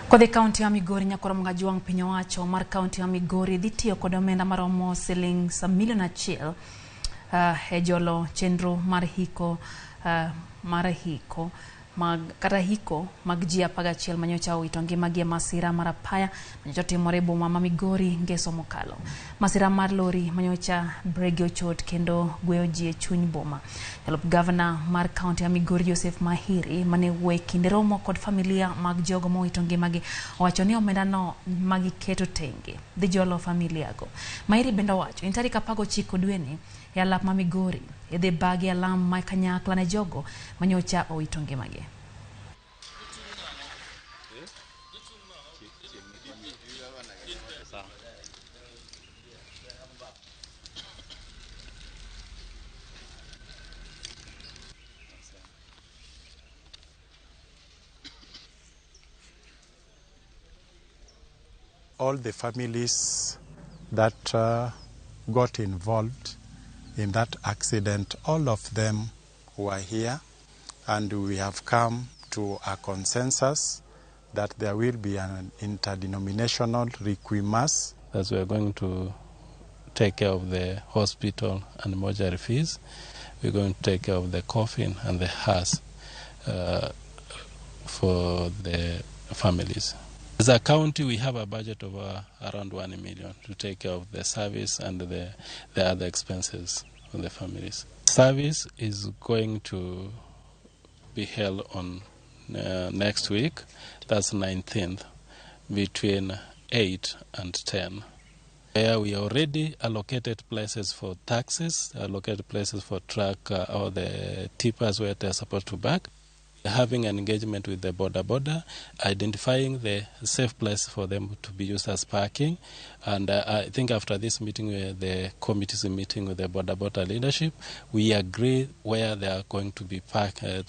Kwa the Kaunti ya Migori nyakora mgajuang pinyo wacho mar Kaunti ya Migori dhi tiyo kod omenda maromo shillings milion achiel e jolo chenro mar hiko mag ji 11 manyocha owito ngimagi e masira mar apaya manyocha timore e boma ma Migori ngeso mokalo. Masira mar lori manyocha bregi ochot kendo gweyo ji e chuny boma. Jalup Gavana mar Kaunti ya Migori Joseph Mahiri mane wuoyo kinde romo kod familia mag jogo mowito ngimagi owacho ni omenda no magiketo tenge dhi jolo familiago. Mahiri bende owacho ni tarik 19 dweni e alap ma Migori idhi bagi alam ma kanyakla ne jogo manyocha owito ngimagi. All the families that got involved in that accident, all of them were here, and we have come to a consensus that there will be an interdenominational requiem mass. As we are going to take care of the hospital and mortuary fees, we're going to take care of the coffin and the hearse for the families. As a county, we have a budget of around 1 million to take care of the service and the other expenses of the families. Service is going to be held on next week, that's 19th, between 8 and 10. Where we already allocated places for taxis, allocated places for truck or the tippers where they're supposed to back. Having an engagement with the border, identifying the safe place for them to be used as parking. And I think after this meeting, the committee is meeting with the border leadership, we agree where they are going to be parking.